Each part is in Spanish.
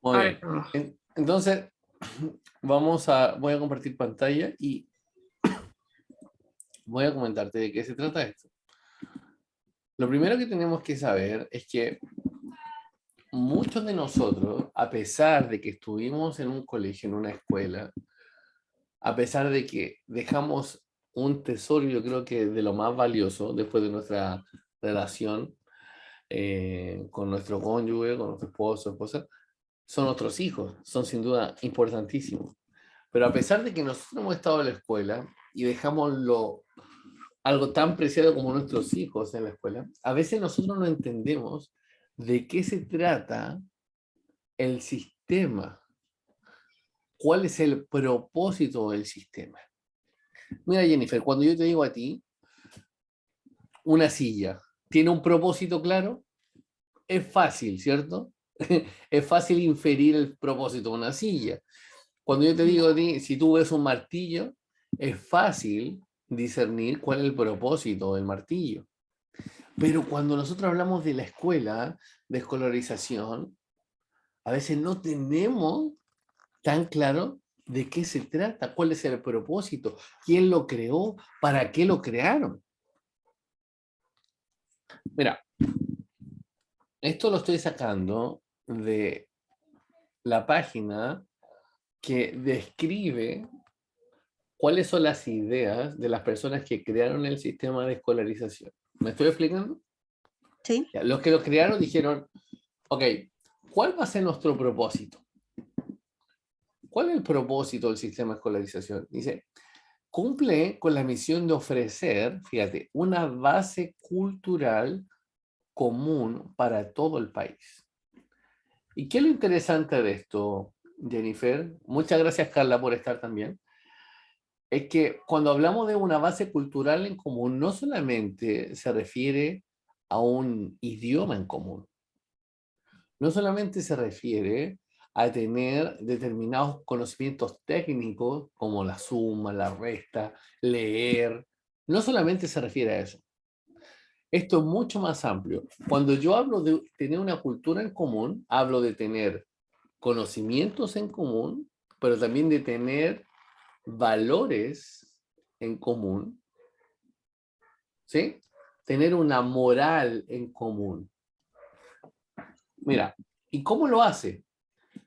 Muy Ahora, bien. Entonces, voy a compartir pantalla y voy a comentarte de qué se trata esto. Lo primero que tenemos que saber es que muchos de nosotros, a pesar de que estuvimos en un colegio, en una escuela, a pesar de que dejamos un tesoro, yo creo que de lo más valioso después de nuestra relación con nuestro cónyuge, con nuestro esposo, esposa, son nuestros hijos, son sin duda importantísimos. Pero a pesar de que nosotros hemos estado en la escuela y dejamos algo tan preciado como nuestros hijos en la escuela, a veces nosotros no entendemos de qué se trata el sistema, cuál es el propósito del sistema. Mira, Jennifer, cuando yo te digo a ti, una silla, ¿tiene un propósito claro? Es fácil, ¿cierto? Es fácil inferir el propósito de una silla. Cuando yo te digo a ti, si tú ves un martillo, es fácil discernir cuál es el propósito del martillo. Pero cuando nosotros hablamos de la escuela, de escolarización, a veces no tenemos tan claro de qué se trata, cuál es el propósito, quién lo creó, para qué lo crearon. Mira, esto lo estoy sacando de la página que describe cuáles son las ideas de las personas que crearon el sistema de escolarización. ¿Me estoy explicando? Sí. Ya, los que lo crearon dijeron, ok, ¿cuál va a ser nuestro propósito? ¿Cuál es el propósito del sistema de escolarización? Dice, cumple con la misión de ofrecer, fíjate, una base cultural común para todo el país. ¿Y qué es lo interesante de esto, Jennifer? Muchas gracias, Carla, por estar también. Es que cuando hablamos de una base cultural en común, no solamente se refiere a un idioma en común, no solamente se refiere a tener determinados conocimientos técnicos como la suma, la resta, leer, no solamente se refiere a eso. Esto es mucho más amplio. Cuando yo hablo de tener una cultura en común, hablo de tener conocimientos en común, pero también de tener valores en común, ¿sí? Tener una moral en común. Mira, ¿y cómo lo hace?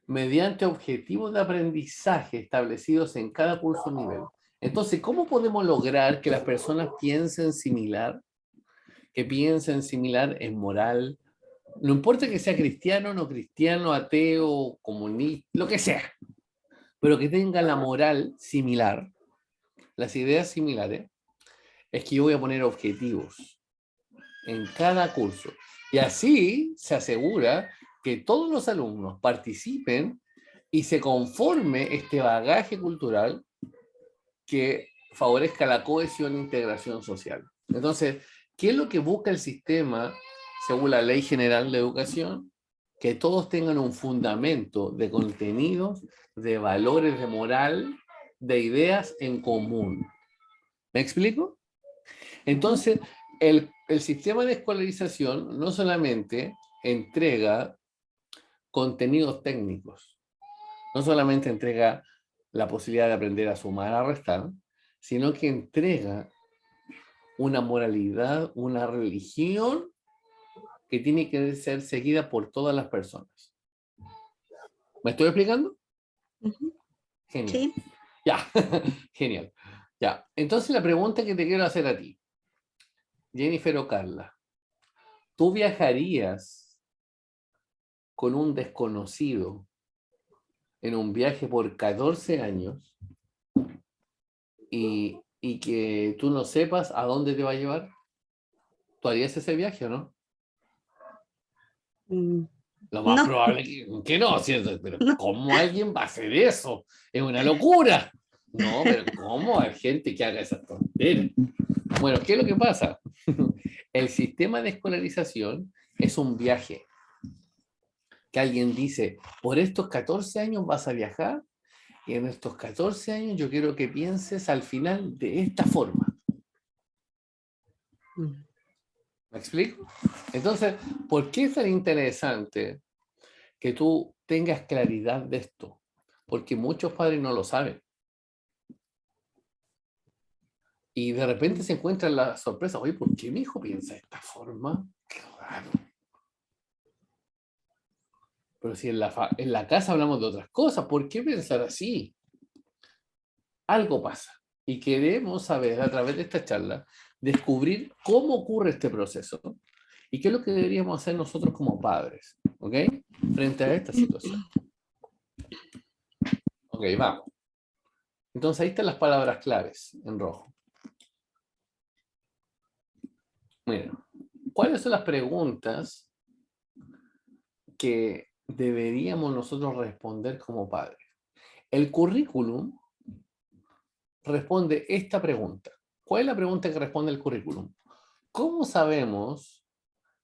Mediante objetivos de aprendizaje establecidos en cada curso nivel. Entonces, ¿cómo podemos lograr que las personas piensen similar? Que piensen similar en moral. No importa que sea cristiano, no cristiano, ateo, comunista, lo que sea, pero que tenga la moral similar, las ideas similares, es que yo voy a poner objetivos en cada curso. Y así se asegura que todos los alumnos participen y se conforme este bagaje cultural que favorezca la cohesión e integración social. Entonces, ¿qué es lo que busca el sistema según la Ley General de Educación? Que todos tengan un fundamento de contenidos, de valores de moral, de ideas en común. ¿Me explico? Entonces, el sistema de escolarización no solamente entrega contenidos técnicos, no solamente entrega la posibilidad de aprender a sumar, a restar, sino que entrega una moralidad, una religión que tiene que ser seguida por todas las personas. ¿Me estoy explicando? Genial. Sí. Ya, genial. Ya, entonces la pregunta que te quiero hacer a ti, Jennifer o Carla, ¿tú viajarías con un desconocido en un viaje por 14 años y que tú no sepas a dónde te va a llevar? ¿Tú harías ese viaje o no? Lo más No, probable que no, ¿cierto? Pero no. ¿cómo alguien va a hacer eso? Es una locura. No, pero ¿cómo hay gente que haga esas tonterías? Bueno, ¿qué es lo que pasa? El sistema de escolarización es un viaje. Que alguien dice, por estos 14 años vas a viajar y en estos 14 años yo quiero que pienses al final de esta forma. ¿Me explico? Entonces, ¿por qué es tan interesante que tú tengas claridad de esto, porque muchos padres no lo saben. Y de repente se encuentran la sorpresa, oye, ¿por qué mi hijo piensa de esta forma? Qué raro. Pero si en la casa hablamos de otras cosas, ¿por qué pensar así? Algo pasa. Y queremos saber, a través de esta charla, descubrir cómo ocurre este proceso y qué es lo que deberíamos hacer nosotros como padres, ¿ok? Frente a esta situación. Ok, vamos. Entonces ahí están las palabras claves en rojo. Mira, ¿cuáles son las preguntas que deberíamos nosotros responder como padres? El currículum responde esta pregunta. ¿Cuál es la pregunta que responde el currículum? ¿Cómo sabemos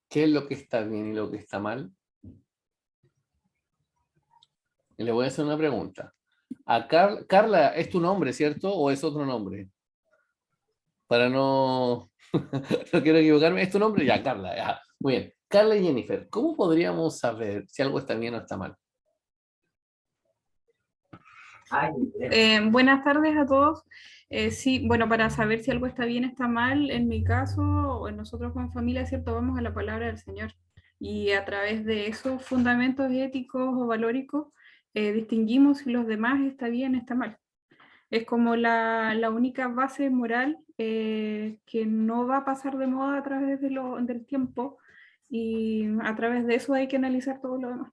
qué es lo que está bien y lo que está mal? Y le voy a hacer una pregunta. Carla, ¿es tu nombre, cierto? ¿O es otro nombre? Para no, no quiero equivocarme. ¿Es tu nombre? Ya, Carla. Ya. Muy bien. Carla y Jennifer, ¿cómo podríamos saber si algo está bien o está mal? Buenas tardes a todos. Sí, bueno, para saber si algo está bien, está mal, en mi caso, o en nosotros como familia, ¿cierto? Vamos a la palabra del Señor. Y a través de esos fundamentos éticos o valóricos, distinguimos si los demás está bien, está mal. Es como la única base moral que no va a pasar de moda a través del tiempo, y a través de eso hay que analizar todo lo demás.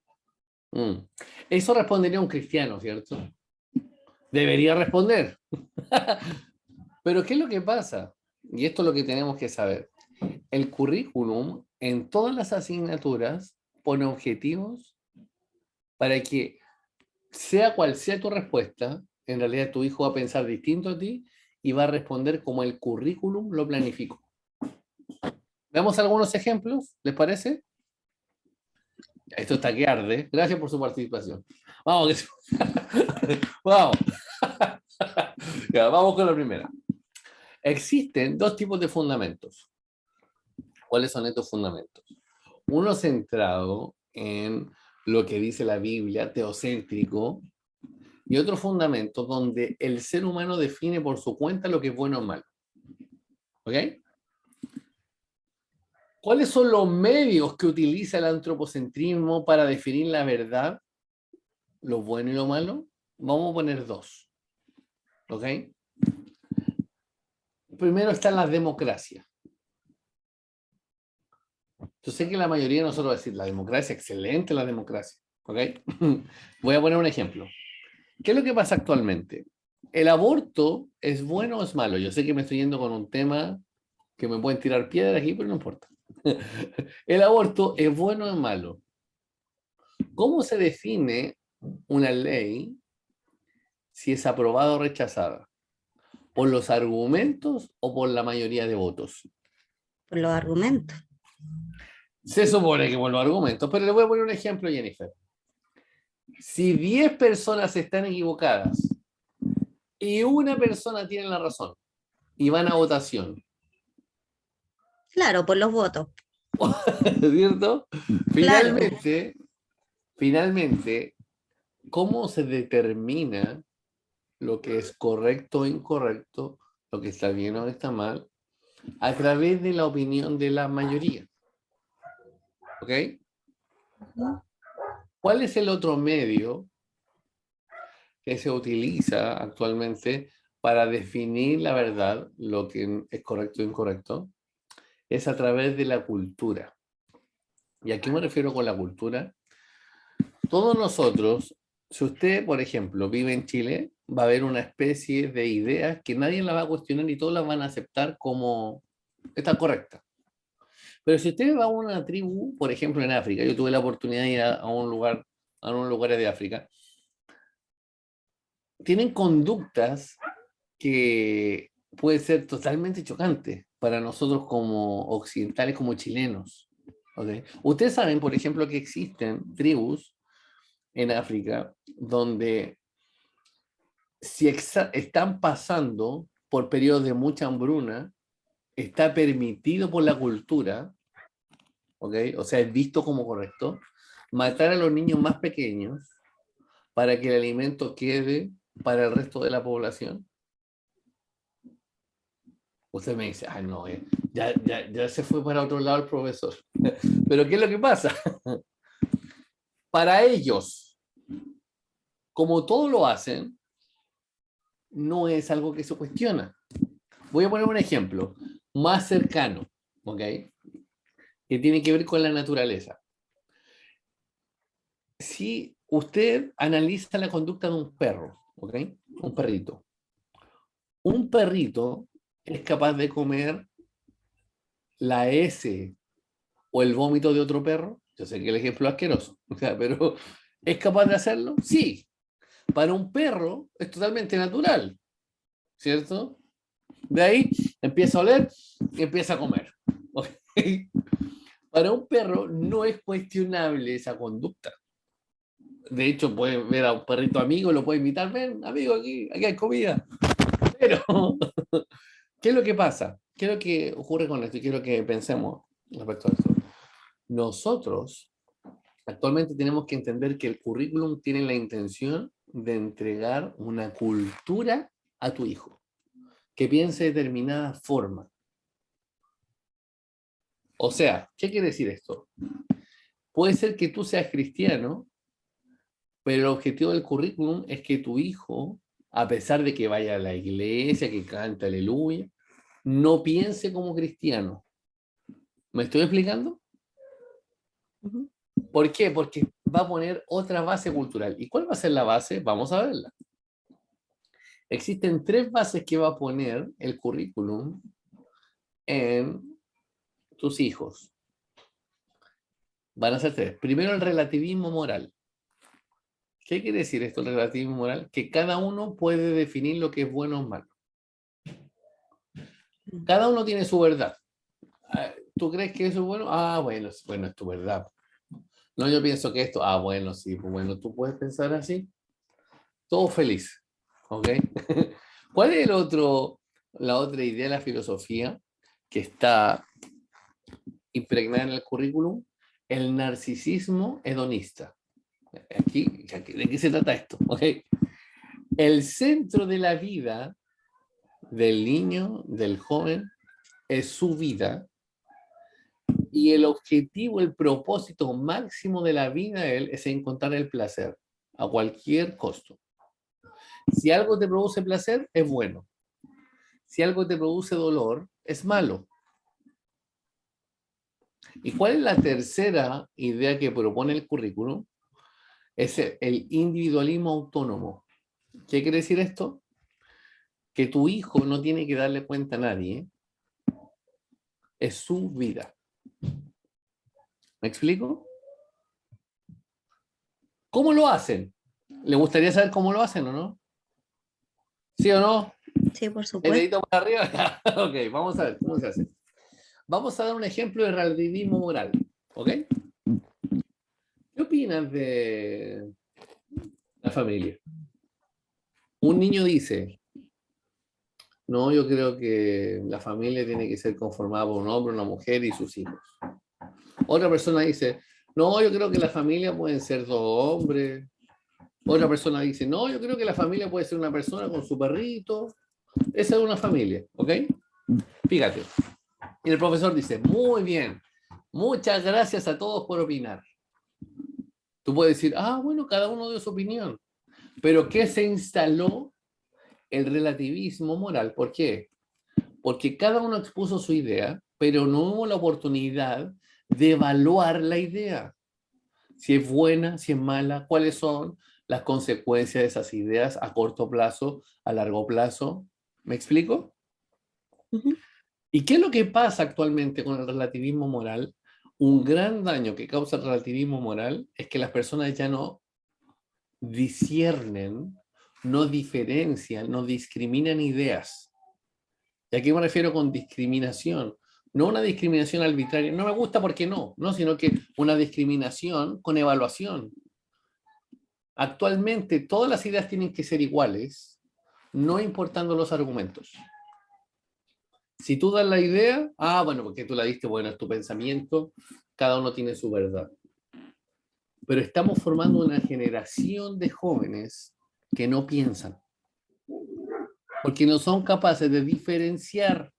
Eso respondería un cristiano, ¿cierto? Debería responder. Pero ¿qué es lo que pasa? Y esto es lo que tenemos que saber. El currículum en todas las asignaturas pone objetivos para que, sea cual sea tu respuesta, en realidad tu hijo va a pensar distinto a ti y va a responder como el currículum lo planificó. Veamos algunos ejemplos, ¿les parece? Esto está que arde. Gracias por su participación. Vamos, vamos. Ya, vamos con la primera. Existen dos tipos de fundamentos. ¿Cuáles son estos fundamentos? Uno centrado en lo que dice la Biblia, teocéntrico, y otro fundamento donde el ser humano define por su cuenta lo que es bueno o malo. ¿Ok? ¿Cuáles son los medios que utiliza el antropocentrismo para definir la verdad, lo bueno y lo malo? Vamos a poner dos. ¿Ok? Primero están las democracias. Yo sé que la mayoría de nosotros va a decir, la democracia, excelente la democracia. ¿Ok? Voy a poner un ejemplo. ¿Qué es lo que pasa actualmente? ¿El aborto es bueno o es malo? Yo sé que me estoy yendo con un tema que me pueden tirar piedras aquí, pero no importa. ¿El aborto es bueno o es malo? ¿Cómo se define una ley si es aprobada o rechazada? ¿Por los argumentos o por la mayoría de votos? Por los argumentos. Se supone que por los argumentos, pero le voy a poner un ejemplo, Jennifer. Si 10 personas están equivocadas y una persona tiene la razón y van a votación, Claro, por los votos. ¿cierto? Claro. Finalmente, ¿cómo se determina lo que es correcto o incorrecto, lo que está bien o está mal, a través de la opinión de la mayoría? ¿Ok? ¿Cuál es el otro medio que se utiliza actualmente para definir la verdad, lo que es correcto o incorrecto? Es a través de la cultura. ¿Y a qué me refiero con la cultura? Todos nosotros, si usted, por ejemplo, vive en Chile, va a haber una especie de ideas que nadie las va a cuestionar y todos las van a aceptar como está correcta. Pero si usted va a una tribu, por ejemplo, en África, yo tuve la oportunidad de ir a un lugar, a unos lugares de África, tienen conductas que pueden ser totalmente chocantes para nosotros como occidentales, como chilenos. ¿Okay? Ustedes saben, por ejemplo, que existen tribus en África donde si están pasando por periodos de mucha hambruna, está permitido por la cultura, ¿ok? O sea, es visto como correcto, matar a los niños más pequeños para que el alimento quede para el resto de la población? Usted me dice, ah, no, ya se fue para otro lado el profesor. Pero ¿qué es lo que pasa? Para ellos, como todo lo hacen, no es algo que se cuestiona. Voy a poner un ejemplo más cercano, ¿ok? Que tiene que ver con la naturaleza. Si usted analiza la conducta de un perro, ¿ok? Un perrito es capaz de comer la S o el vómito de otro perro. Yo sé que el ejemplo es asqueroso, o sea, pero ¿es capaz de hacerlo? Sí. Para un perro es totalmente natural, ¿cierto? De ahí empieza a oler y empieza a comer. ¿Okay? Para un perro no es cuestionable esa conducta. De hecho, puede ver a un perrito amigo, lo puede invitar, ven, amigo, aquí hay comida. Pero, ¿qué es lo que pasa? ¿Qué es lo que ocurre con esto? Y quiero que pensemos respecto a esto. Nosotros actualmente tenemos que entender que el currículum tiene la intención de entregar una cultura a tu hijo, que piense de determinada forma. O sea, ¿qué quiere decir esto? Puede ser que tú seas cristiano, pero el objetivo del currículum es que tu hijo, a pesar de que vaya a la iglesia, que cante aleluya, no piense como cristiano. ¿Me estoy explicando? Ujú. ¿Por qué? Porque va a poner otra base cultural. ¿Y cuál va a ser la base? Vamos a verla. Existen 3 bases que va a poner el currículum en tus hijos. Van a ser 3. Primero, el relativismo moral. ¿Qué quiere decir esto, el relativismo moral? Que cada uno puede definir lo que es bueno o malo. Cada uno tiene su verdad. ¿Tú crees que eso es bueno? Ah, bueno, es tu verdad. No, yo pienso que esto, bueno, sí, pues bueno, tú puedes pensar así. Todo feliz. ¿Ok? ¿Cuál es la otra idea de la filosofía que está impregnada en el currículum? El narcisismo hedonista. ¿De qué se trata esto? ¿Okay? El centro de la vida del niño, del joven, es su vida, y el objetivo, el propósito máximo de la vida de él es encontrar el placer a cualquier costo. Si algo te produce placer, es bueno. Si algo te produce dolor, es malo. ¿Y cuál es la tercera idea que propone el currículum? Es el individualismo autónomo. ¿Qué quiere decir esto? Que tu hijo no tiene que darle cuenta a nadie. Es su vida. ¿Me explico? ¿Cómo lo hacen? ¿Le gustaría saber cómo lo hacen o no? ¿Sí o no? Sí, por ¿El supuesto. dedito para arriba? Ok, vamos a ver cómo se hace. Vamos a dar un ejemplo de relativismo moral. ¿Ok? ¿Qué opinas de la familia? Un niño dice, no, yo creo que la familia tiene que ser conformada por un hombre, una mujer y sus hijos. Otra persona dice, no, yo creo que la familia pueden ser 2 hombres. Otra persona dice, no, yo creo que la familia puede ser una persona con su perrito. Esa es una familia, ¿ok? Fíjate. Y el profesor dice, muy bien, muchas gracias a todos por opinar. Tú puedes decir, bueno, cada uno dio su opinión. Pero ¿qué se instaló? El relativismo moral. ¿Por qué? Porque cada uno expuso su idea, pero no hubo la oportunidad de evaluar la idea. Si es buena, si es mala, cuáles son las consecuencias de esas ideas a corto plazo, a largo plazo. ¿Me explico? Ujú. ¿Y qué es lo que pasa actualmente con el relativismo moral? Un gran daño que causa el relativismo moral es que las personas ya no disciernen, no diferencian, no discriminan ideas. ¿Y a qué me refiero con discriminación? No una discriminación arbitraria, no me gusta porque no, sino que una discriminación con evaluación. Actualmente todas las ideas tienen que ser iguales, no importando los argumentos. Si tú das la idea, bueno, porque tú la diste, bueno, es tu pensamiento, cada uno tiene su verdad. Pero estamos formando una generación de jóvenes que no piensan, porque no son capaces de diferenciar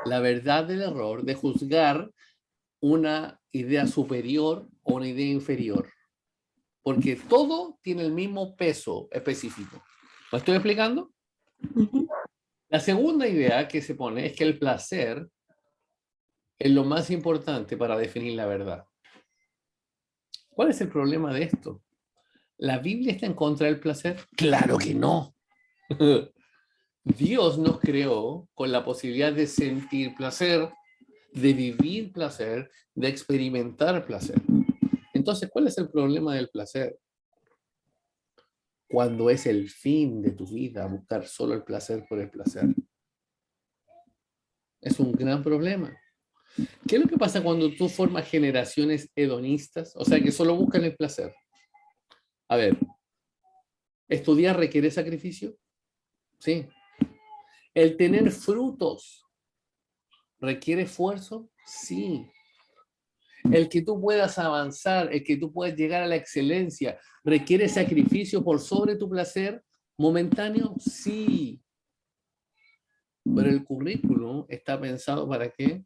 la verdad del error, de juzgar una idea superior o una idea inferior, porque todo tiene el mismo peso específico. ¿Me estoy explicando? Ujú. La segunda idea que se pone es que el placer es lo más importante para definir la verdad. ¿Cuál es el problema de esto? ¿La Biblia está en contra del placer? Claro que no. Dios nos creó con la posibilidad de sentir placer, de vivir placer, de experimentar placer. Entonces, ¿cuál es el problema del placer? Cuando es el fin de tu vida, buscar solo el placer por el placer. Es un gran problema. ¿Qué es lo que pasa cuando tú formas generaciones hedonistas? O sea, que solo buscan el placer. A ver, ¿estudiar requiere sacrificio? Sí. ¿El tener frutos requiere esfuerzo? Sí. El que tú puedas avanzar, el que tú puedas llegar a la excelencia, ¿requiere sacrificio por sobre tu placer momentáneo? Sí. Pero el currículum está pensado ¿para qué?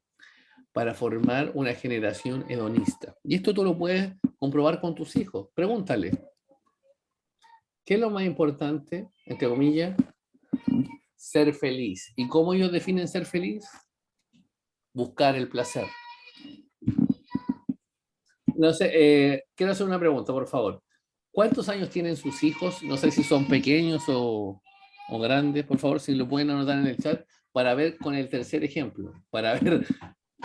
Para formar una generación hedonista. Y esto tú lo puedes comprobar con tus hijos. Pregúntale, ¿qué es lo más importante, entre comillas? Ser feliz. ¿Y cómo ellos definen ser feliz? Buscar el placer. No sé, quiero hacer una pregunta, por favor. ¿Cuántos años tienen sus hijos? No sé si son pequeños o grandes, por favor, si lo pueden anotar en el chat para ver con el tercer ejemplo, para ver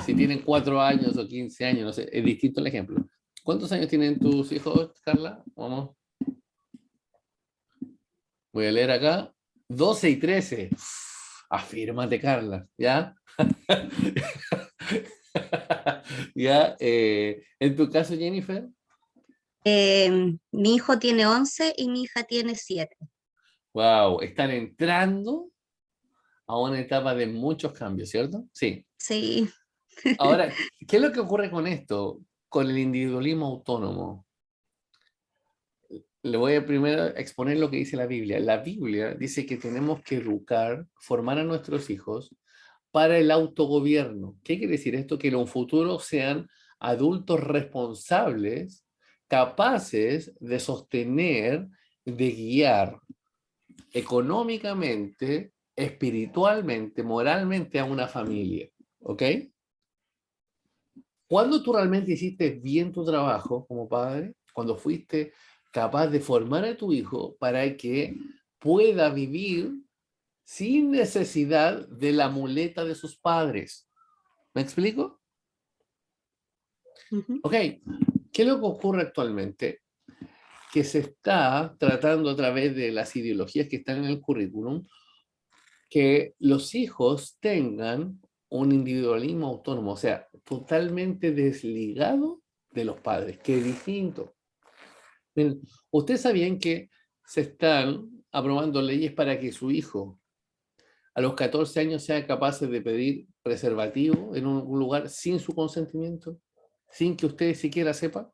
si tienen 4 años o 15 años, no sé, es distinto el ejemplo. ¿Cuántos años tienen tus hijos, Carla? Vamos. Voy a leer acá. 12 y 13. Afírmate, Carla, ¿ya? ¿Ya? En tu caso, Jennifer. Mi hijo tiene 11 y mi hija tiene 7. Wow, están entrando a una etapa de muchos cambios, ¿cierto? Sí. Sí. Ahora, ¿qué es lo que ocurre con esto? Con el individualismo autónomo. Le voy a primero exponer lo que dice la Biblia. La Biblia dice que tenemos que educar, formar a nuestros hijos para el autogobierno. ¿Qué quiere decir esto? Que en un futuro sean adultos responsables, capaces de sostener, de guiar económicamente, espiritualmente, moralmente a una familia. ¿Ok? Cuando tú realmente hiciste bien tu trabajo como padre, cuando fuiste capaz de formar a tu hijo para que pueda vivir sin necesidad de la muleta de sus padres. ¿Me explico? Ujú. Ok, ¿qué es lo que ocurre actualmente? Que se está tratando a través de las ideologías que están en el currículum, que los hijos tengan un individualismo autónomo, o sea, totalmente desligado de los padres, que es distinto. Miren, ¿ustedes sabían que se están aprobando leyes para que su hijo a los 14 años sea capaz de pedir preservativo en un lugar sin su consentimiento, sin que usted siquiera sepa?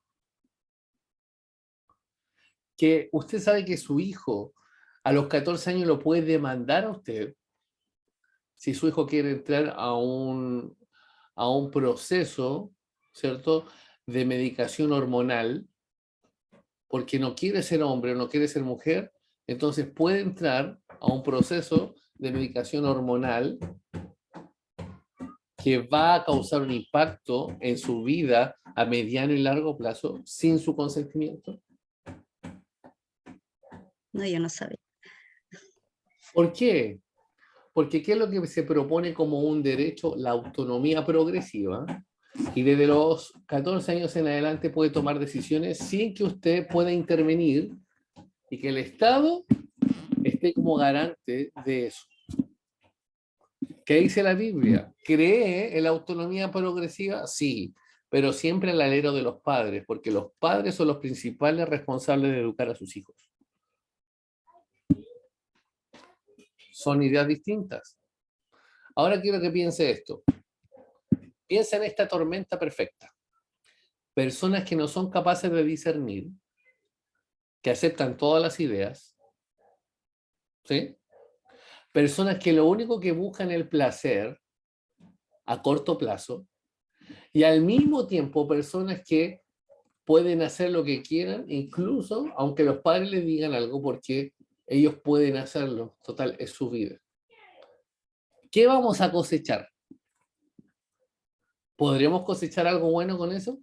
Que usted sabe que su hijo a los 14 años lo puede demandar a usted si su hijo quiere entrar a un proceso, ¿cierto?, de medicación hormonal, porque no quiere ser hombre o no quiere ser mujer, entonces puede entrar a un proceso de medicación hormonal que va a causar un impacto en su vida a mediano y largo plazo sin su consentimiento. No, yo no sabía. ¿Por qué? Porque ¿qué es lo que se propone como un derecho? La autonomía progresiva. Y desde los 14 años en adelante puede tomar decisiones sin que usted pueda intervenir y que el Estado esté como garante de eso. ¿Qué dice la Biblia? ¿Cree en la autonomía progresiva? Sí, pero siempre al alero de los padres, porque los padres son los principales responsables de educar a sus hijos. Son ideas distintas. Ahora quiero que piense esto. Piensa en esta tormenta perfecta. personas que no son capaces de discernir, que aceptan todas las ideas, ¿sí? Personas que lo único que buscan es el placer a corto plazo, y al mismo tiempo personas que pueden hacer lo que quieran, incluso aunque los padres les digan algo, porque ellos pueden hacerlo. Total, es su vida. ¿Qué vamos a cosechar? ¿Podríamos cosechar algo bueno con eso?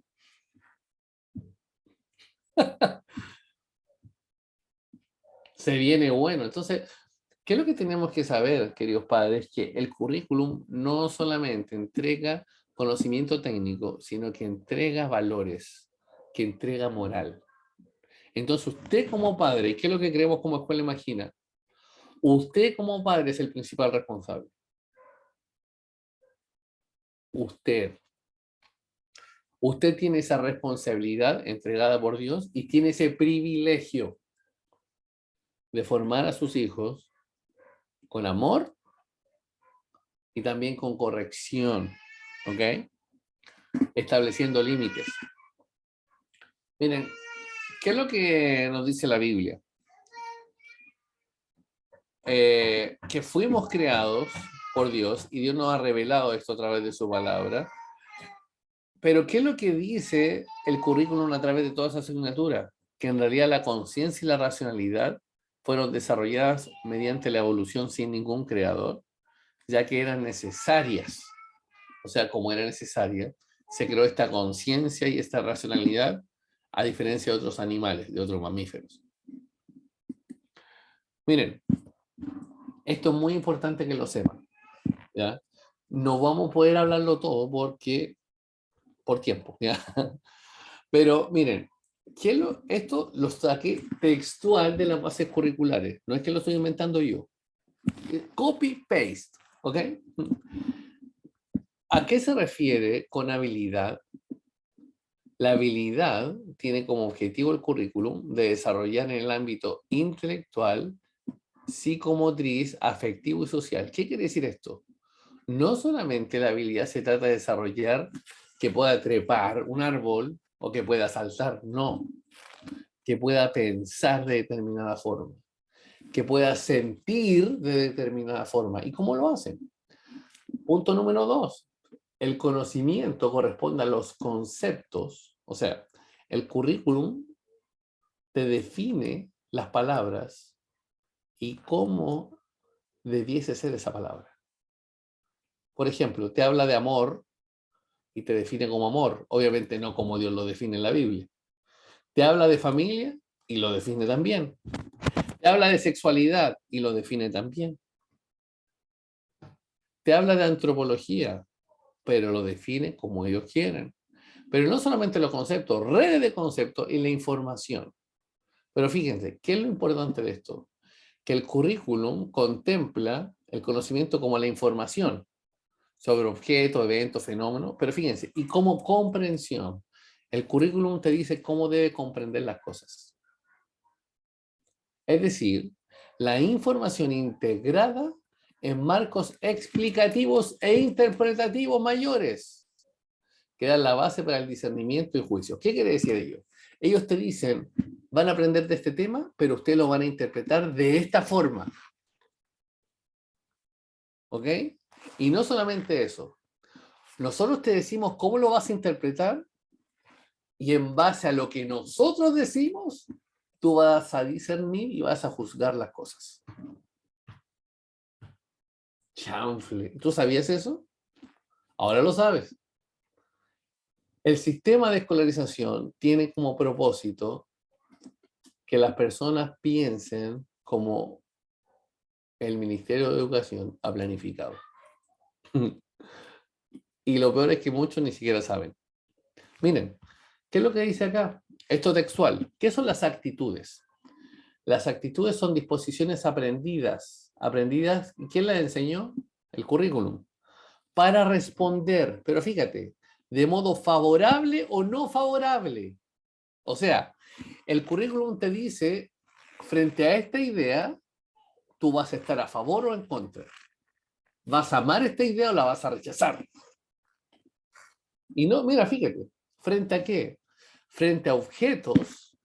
Se viene bueno. Entonces, ¿qué es lo que tenemos que saber, queridos padres? Que el currículum no solamente entrega conocimiento técnico, sino que entrega valores, que entrega moral. Entonces, usted como padre, ¿qué es lo que creemos como Escuela Imagina? Usted como padre es el principal responsable. Usted. Usted tiene esa responsabilidad entregada por Dios y tiene ese privilegio de formar a sus hijos con amor y también con corrección, ¿ok? Estableciendo límites. Miren, ¿qué es lo que nos dice la Biblia? Que fuimos creados por Dios y Dios nos ha revelado esto a través de su palabra. Pero ¿qué es lo que dice el currículum a través de todas esas asignaturas? Que en realidad la conciencia y la racionalidad fueron desarrolladas mediante la evolución sin ningún creador, ya que eran necesarias. O sea, como era necesaria, se creó esta conciencia y esta racionalidad, a diferencia de otros animales, de otros mamíferos. Miren, esto es muy importante que lo sepan, ¿ya? No vamos a poder hablarlo todo por tiempo, ¿ya? Pero miren, esto lo saqué textual de las bases curriculares, no es que lo estoy inventando yo. Copy-paste, ¿ok? ¿A qué se refiere con habilidad? La habilidad tiene como objetivo el currículum de desarrollar en el ámbito intelectual, psicomotriz, afectivo y social. ¿Qué quiere decir esto? No solamente la habilidad se trata de desarrollar que pueda trepar un árbol o que pueda saltar, no. Que pueda pensar de determinada forma, que pueda sentir de determinada forma. ¿Y cómo lo hacen? Punto número 2. El conocimiento corresponde a los conceptos, o sea, el currículum te define las palabras y cómo debiese ser esa palabra. Por ejemplo, te habla de amor y te define como amor, obviamente no como Dios lo define en la Biblia. Te habla de familia y lo define también. Te habla de sexualidad y lo define también. Te habla de antropología, pero lo define como ellos quieren. Pero no solamente los conceptos, redes de conceptos y la información. Pero fíjense, ¿qué es lo importante de esto? Que el currículum contempla el conocimiento como la información sobre objetos, eventos, fenómenos, pero fíjense, y como comprensión, el currículum te dice cómo debe comprender las cosas. Es decir, la información integrada en marcos explicativos e interpretativos mayores, que dan la base para el discernimiento y juicio. ¿Qué quiere decir ello? Ellos te dicen, van a aprender de este tema, pero ustedes lo van a interpretar de esta forma. ¿Ok? Y no solamente eso. Nosotros te decimos cómo lo vas a interpretar y en base a lo que nosotros decimos, tú vas a discernir y vas a juzgar las cosas. Chanfle. ¿Tú sabías eso? Ahora lo sabes. El sistema de escolarización tiene como propósito que las personas piensen como el Ministerio de Educación ha planificado. Y lo peor es que muchos ni siquiera saben. Miren, ¿qué es lo que dice acá? Esto textual. ¿Qué son las actitudes? Las actitudes son disposiciones aprendidas. ¿Aprendidas? ¿Quién las enseñó? El currículum. Para responder, pero fíjate, de modo favorable o no favorable. O sea, el currículum te dice, frente a esta idea, tú vas a estar a favor o en contra. ¿Vas a amar esta idea o la vas a rechazar? Y no, mira, fíjate, ¿frente a qué? frente a objetos,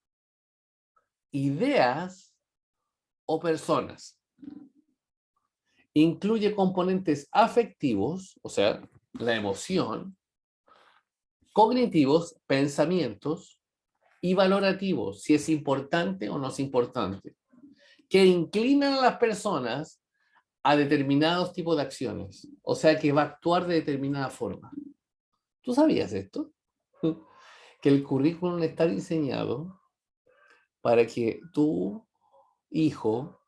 ideas o personas. Incluye componentes afectivos, o sea, la emoción, cognitivos, pensamientos, y valorativos, si es importante o no es importante, que inclinan a las personas a determinados tipos de acciones, o sea, que va a actuar de determinada forma. ¿Tú sabías esto? Que el currículum está diseñado para que tu hijo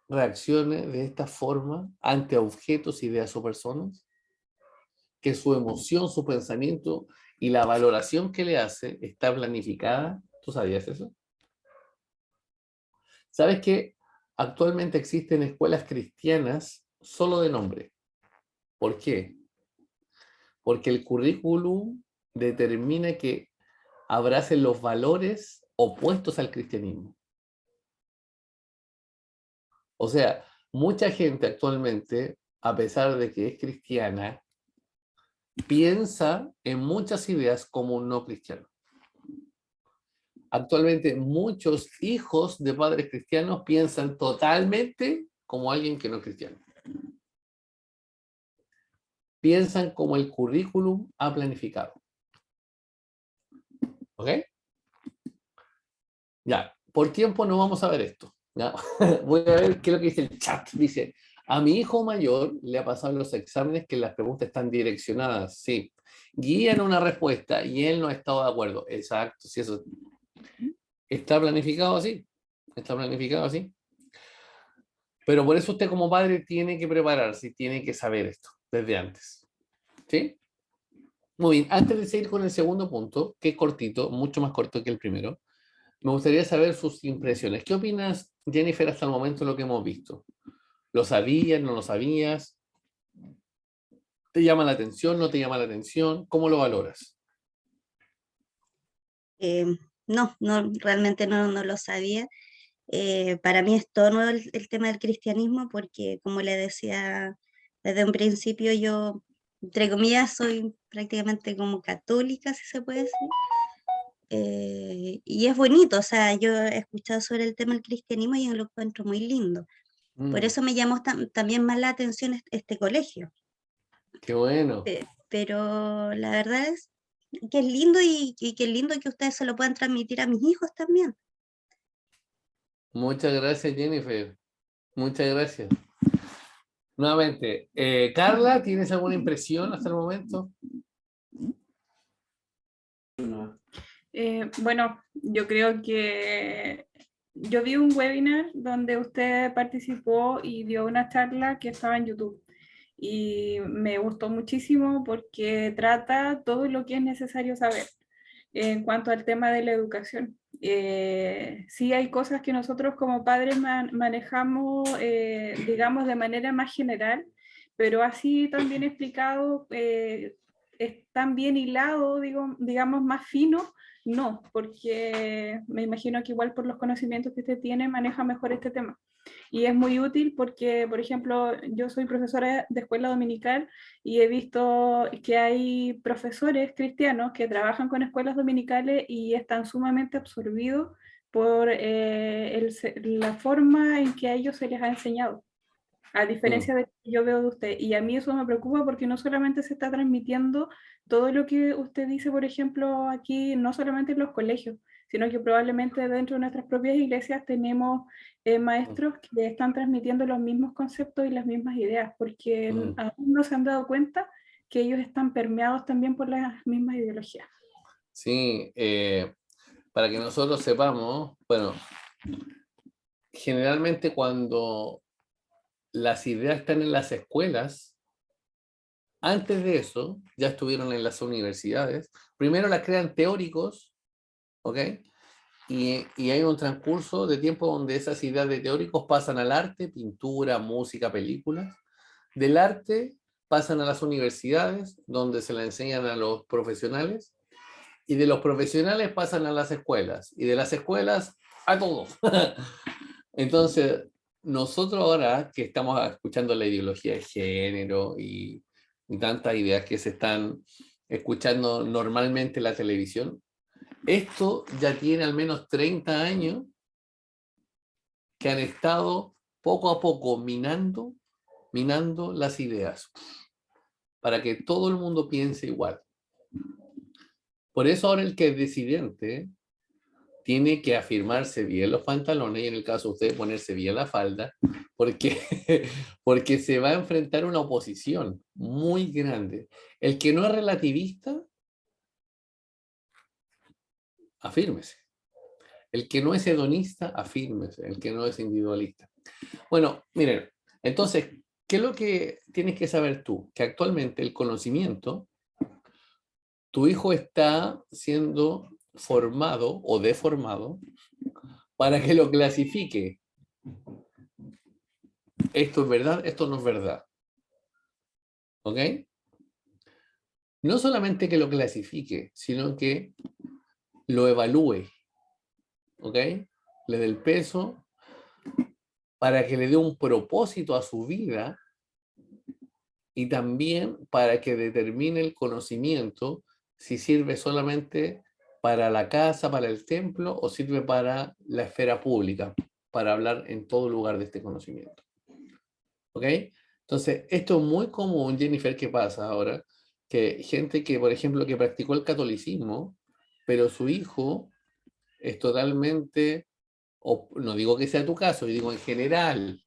reaccione de esta forma ante objetos, ideas o personas, que su emoción, su pensamiento y la valoración que le hace está planificada. ¿Tú sabías eso? ¿Sabes que actualmente existen escuelas cristianas solo de nombre? ¿Por qué? Porque el currículum determina que abracen los valores opuestos al cristianismo. O sea, mucha gente actualmente, a pesar de que es cristiana, piensa en muchas ideas como un no cristiano. Actualmente muchos hijos de padres cristianos piensan totalmente como alguien que no es cristiano. Piensan como el currículum ha planificado. ¿Ok? Ya, por tiempo no vamos a ver esto. ¿Ya? Voy a ver qué es lo que dice el chat. Dice, a mi hijo mayor le ha pasado en los exámenes que las preguntas están direccionadas. Sí, guían una respuesta y él no ha estado de acuerdo. Exacto, si eso está planificado así. Está planificado así. Pero por eso usted como padre tiene que prepararse y tiene que saber esto desde antes. ¿Sí? Muy bien, antes de seguir con el segundo punto, que es cortito, mucho más corto que el primero, me gustaría saber sus impresiones. ¿Qué opinas, Jennifer, hasta el momento de lo que hemos visto? ¿Lo sabías, no lo sabías? ¿Te llama la atención, no te llama la atención? ¿Cómo lo valoras? Eh, no, no, realmente no lo sabía. Para mí es todo nuevo el tema del cristianismo porque, como le decía desde un principio, yo, entre comillas, soy prácticamente como católica, si se puede decir. Y es bonito, o sea, yo he escuchado sobre el tema del cristianismo y lo encuentro muy lindo. Por eso me llamó también más la atención este colegio. Qué bueno. Pero la verdad es que es lindo y que es lindo que ustedes se lo puedan transmitir a mis hijos también. Muchas gracias, Jennifer. Muchas gracias. Nuevamente, Carla, ¿tienes alguna impresión hasta el momento? Bueno, yo creo que yo vi un webinar donde usted participó y dio una charla que estaba en YouTube y me gustó muchísimo porque trata todo lo que es necesario saber en cuanto al tema de la educación. Sí hay cosas que nosotros como padres manejamos, digamos, de manera más general, pero así también explicado, es tan bien hilado, digamos, más fino, no, porque me imagino que igual por los conocimientos que usted tiene maneja mejor este tema. Y es muy útil porque, por ejemplo, yo soy profesora de escuela dominical y he visto que hay profesores cristianos que trabajan con escuelas dominicales y están sumamente absorbidos por la forma en que a ellos se les ha enseñado, a diferencia de lo que yo veo de usted. Y a mí eso me preocupa porque no solamente se está transmitiendo todo lo que usted dice, por ejemplo, aquí, no solamente en los colegios, sino que probablemente dentro de nuestras propias iglesias tenemos maestros que están transmitiendo los mismos conceptos y las mismas ideas, porque aún no se han dado cuenta que ellos están permeados también por las mismas ideologías. Sí, para que nosotros sepamos, bueno, generalmente cuando las ideas están en las escuelas, antes de eso ya estuvieron en las universidades. Primero las crean teóricos, ¿ok? Y hay un transcurso de tiempo donde esas ideas de teóricos pasan al arte, pintura, música, películas. Del arte pasan a las universidades, donde se la enseñan a los profesionales. Y de los profesionales pasan a las escuelas. Y de las escuelas a todos. Entonces, nosotros ahora que estamos escuchando la ideología de género y tantas ideas que se están escuchando normalmente en la televisión, Esto ya tiene al menos 30 años que han estado poco a poco minando las ideas para que todo el mundo piense igual. Por eso ahora el que es disidente tiene que afirmarse bien los pantalones y en el caso de usted ponerse bien la falda, porque, porque se va a enfrentar a una oposición muy grande. El que no es relativista, afírmese. El que no es hedonista, afírmese. El que no es individualista. Bueno, miren, entonces, ¿qué es lo que tienes que saber tú? Que actualmente el conocimiento, tu hijo está siendo formado o deformado para que lo clasifique. Esto es verdad, esto no es verdad. ¿Ok? No solamente que lo clasifique, sino que lo evalúe. ¿Ok? Le dé el peso para que le dé un propósito a su vida y también para que determine el conocimiento si sirve solamente para la casa, para el templo o sirve para la esfera pública, para hablar en todo lugar de este conocimiento. ¿Ok? Entonces, esto es muy común, Jennifer, ¿qué pasa ahora? Que gente que, por ejemplo, que practicó el catolicismo, pero su hijo es totalmente, no digo que sea tu caso, yo digo en general,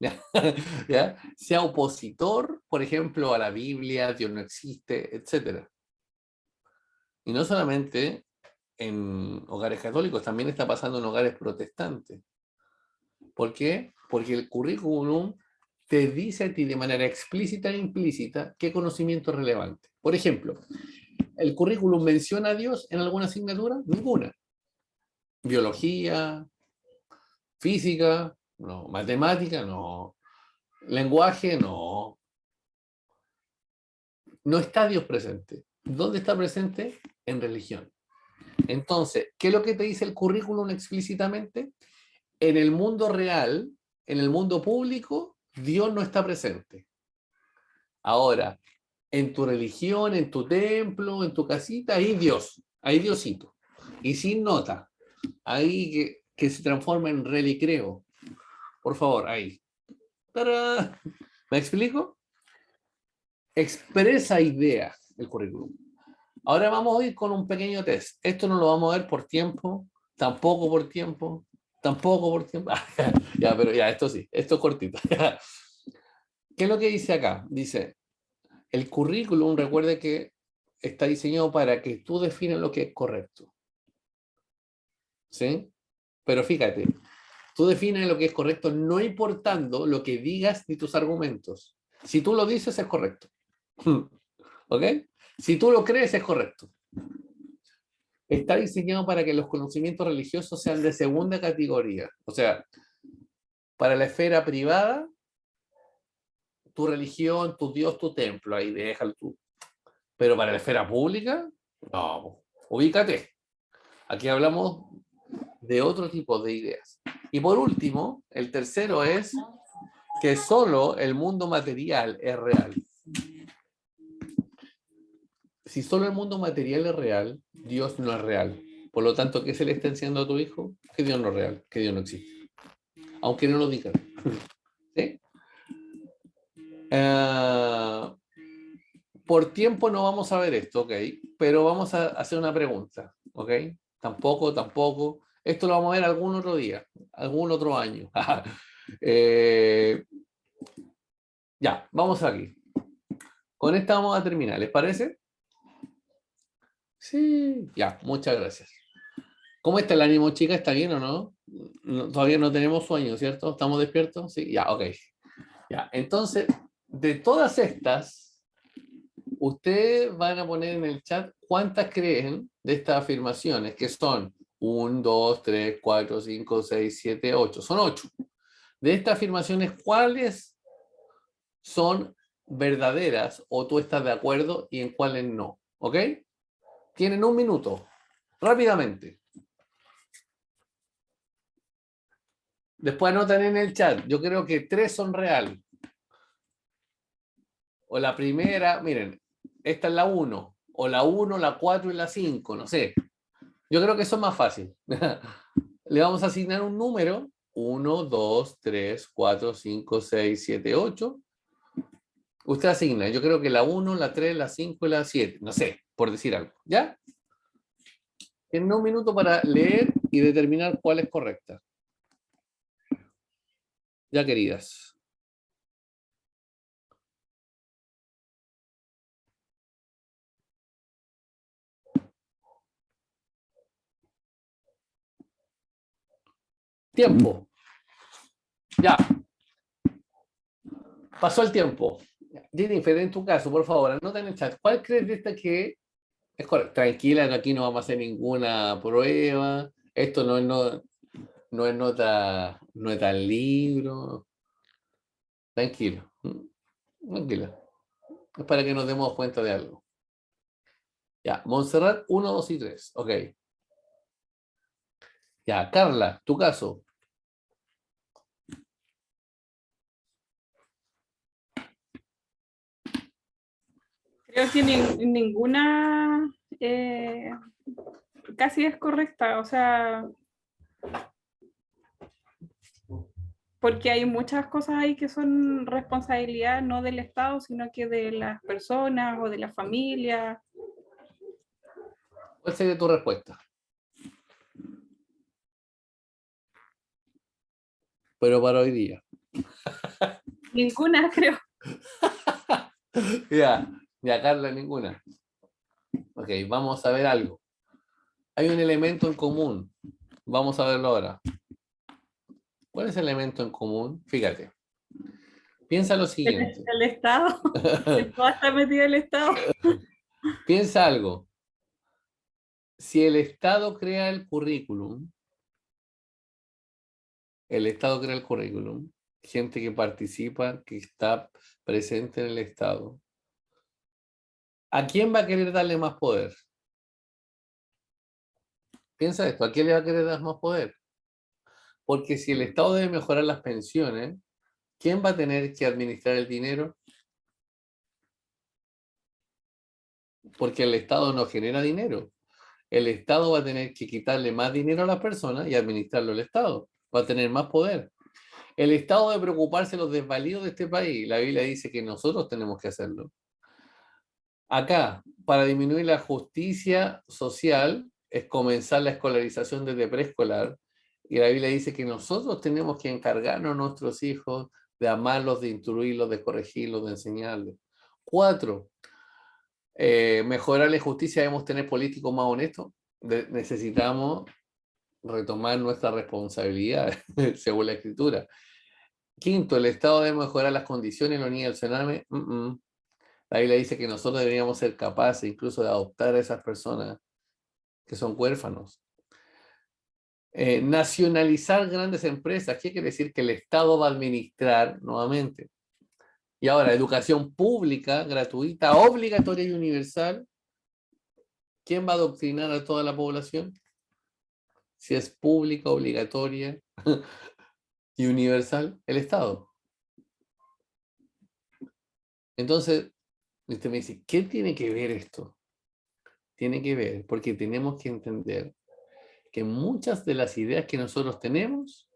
¿ya? Sea opositor, por ejemplo, a la Biblia, Dios no existe, etc. Y no solamente en hogares católicos, también está pasando en hogares protestantes. ¿Por qué? Porque el currículum te dice a ti de manera explícita e implícita qué conocimiento es relevante. Por ejemplo, ¿el currículum menciona a Dios en alguna asignatura? Ninguna. Biología, física, no. Matemática, no. Lenguaje, no. No está Dios presente. ¿Dónde está presente? En religión. Entonces, ¿qué es lo que te dice el currículum explícitamente? En el mundo real, en el mundo público, Dios no está presente. Ahora, en tu religión, en tu templo, en tu casita, ahí Dios, ahí Diosito. Y sin nota, ahí que se transforma en relicreo. Por favor, ahí. ¡Tarán! ¿Me explico? Expresa ideas el currículum. Ahora vamos a ir con un pequeño test. Esto no lo vamos a ver por tiempo, tampoco por tiempo, tampoco por tiempo. Ya, pero ya, esto sí, esto es cortito. ¿Qué es lo que dice acá? Dice, el currículum, recuerde que está diseñado para que tú defines lo que es correcto. ¿Sí? Pero fíjate, tú defines lo que es correcto no importando lo que digas ni tus argumentos. Si tú lo dices, es correcto. ¿Ok? Si tú lo crees, es correcto. Está diseñado para que los conocimientos religiosos sean de segunda categoría. O sea, para la esfera privada, tu religión, tu Dios, tu templo, ahí déjalo tú. Pero para la esfera pública, no, ubícate. Aquí hablamos de otro tipo de ideas. Y por último, el tercero es que solo el mundo material es real. Si solo el mundo material es real, Dios no es real. Por lo tanto, ¿qué se le está enseñando a tu hijo? Que Dios no es real, que Dios no existe. Aunque no lo digan. ¿Sí? Por tiempo no vamos a ver esto, ¿ok? Pero vamos a hacer una pregunta, ¿ok? Tampoco. Esto lo vamos a ver algún otro día, algún otro año. Ya, vamos aquí. Con esta vamos a terminar, ¿les parece? Sí. Ya, muchas gracias. ¿Cómo está el ánimo, chica? ¿Está bien o no? Todavía no tenemos sueño, ¿cierto? ¿Estamos despiertos? Sí, ya, ok. Ya, entonces, de todas estas, ustedes van a poner en el chat cuántas creen de estas afirmaciones, que son 1, 2, 3, 4, 5, 6, 7, 8. Son 8. De estas afirmaciones, ¿cuáles son verdaderas o tú estás de acuerdo y en cuáles no? ¿Ok? Tienen un minuto. Rápidamente. Después anotan en el chat. Yo creo que 3 son reales. O la primera, miren, esta es la 1. O la 1, la 4 y la 5, no sé. Yo creo que eso es más fácil. Le vamos a asignar un número. 1, 2, 3, 4, 5, 6, 7, 8. Usted asigna. Yo creo que la 1, la 3, la 5 y la 7. No sé, por decir algo. ¿Ya? Tienen un minuto para leer y determinar cuál es correcta. Ya, queridas. Tiempo. Ya. Pasó el tiempo. Jennifer, en tu caso, por favor, anota en el chat. ¿Cuál crees de esta que es correcta? Tranquila, aquí no vamos a hacer ninguna prueba. Esto no es nota, no es tal libro. Tranquilo. Tranquila. Es para que nos demos cuenta de algo. Ya, Montserrat, 1, 2 y 3. Ok. Ya, Carla, tu caso. Creo que ninguna casi es correcta, o sea, porque hay muchas cosas ahí que son responsabilidad no del Estado, sino que de las personas o de la familia. ¿Cuál sería tu respuesta? Pero para hoy día. Ninguna, creo. Ya, Carla, ninguna. Ok, vamos a ver algo. Hay un elemento en común. Vamos a verlo ahora. ¿Cuál es el elemento en común? Fíjate. Piensa lo siguiente. El Estado, en todo está metido el Estado. Piensa algo. Si el Estado crea el currículum, gente que participa, que está presente en el Estado, ¿a quién va a querer darle más poder? Piensa esto, ¿a quién le va a querer dar más poder? Porque si el Estado debe mejorar las pensiones, ¿quién va a tener que administrar el dinero? Porque el Estado no genera dinero. El Estado va a tener que quitarle más dinero a las personas y administrarlo el Estado. Va a tener más poder. El Estado debe preocuparse de los desvalidos de este país. La Biblia dice que nosotros tenemos que hacerlo. Acá, para disminuir la justicia social, es comenzar la escolarización desde preescolar. Y la Biblia dice que nosotros tenemos que encargarnos a nuestros hijos de amarlos, de instruirlos, de corregirlos, de enseñarles. 4, mejorar la justicia, debemos tener políticos más honestos. Necesitamos retomar nuestra responsabilidad, según la Escritura. 5, el Estado debe mejorar las condiciones de los niños del Sename. La Biblia dice que nosotros deberíamos ser capaces incluso de adoptar a esas personas que son huérfanos. Nacionalizar grandes empresas. ¿Qué quiere decir? Que el Estado va a administrar nuevamente. Y ahora, educación pública, gratuita, obligatoria y universal. ¿Quién va a adoctrinar a toda la población? Si es pública, obligatoria y universal, el Estado. Entonces, usted me dice, ¿qué tiene que ver esto? Tiene que ver porque tenemos que entender que muchas de las ideas que nosotros tenemos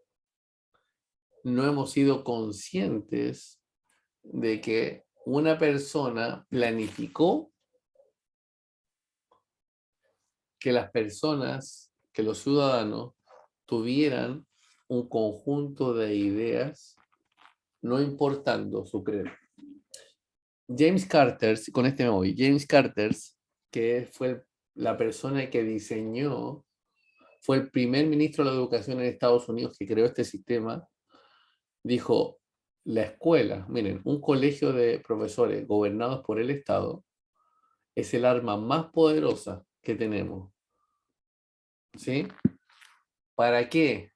no hemos sido conscientes de que una persona planificó que las personas, que los ciudadanos tuvieran un conjunto de ideas, no importando su credo. James Carter, con este me voy, James Carter, que fue la persona que diseñó, fue el primer ministro de la educación en Estados Unidos que creó este sistema, dijo, la escuela, miren, un colegio de profesores gobernados por el Estado es el arma más poderosa que tenemos. ¿Sí? ¿Para qué?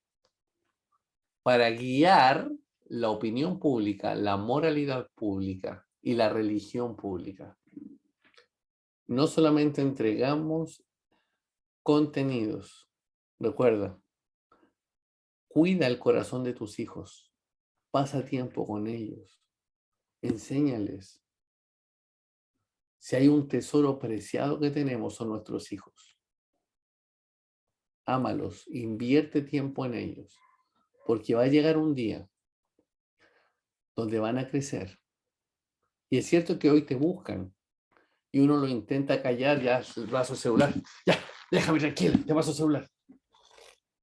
Para guiar la opinión pública, la moralidad pública y la religión pública. No solamente entregamos contenidos, recuerda, cuida el corazón de tus hijos, pasa tiempo con ellos, enséñales. Si hay un tesoro preciado que tenemos son nuestros hijos. ámalos, invierte tiempo en ellos, porque va a llegar un día donde van a crecer. Y es cierto que hoy te buscan y uno lo intenta callar, ya el brazo celular, ya, déjame tranquilo, te paso el celular.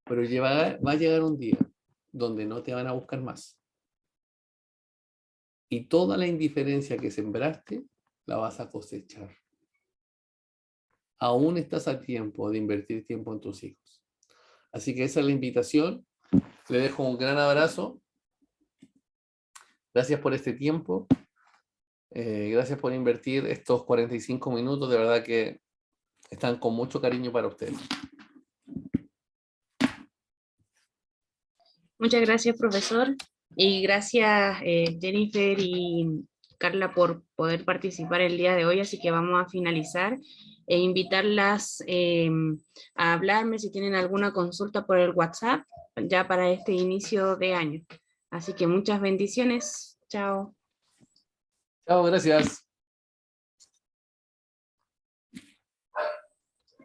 Pero va a llegar un día donde no te van a buscar más. Y toda la indiferencia que sembraste, la vas a cosechar. Aún estás a tiempo de invertir tiempo en tus hijos. Así que esa es la invitación. Le dejo un gran abrazo. Gracias por este tiempo. Gracias por invertir estos 45 minutos. De verdad que están con mucho cariño para ustedes. Muchas gracias, profesor. Y gracias, Jennifer y Carla, por poder participar el día de hoy. Así que vamos a finalizar e invitarlas a hablarme si tienen alguna consulta por el WhatsApp ya para este inicio de año. Así que muchas bendiciones. Chao. Chao, gracias.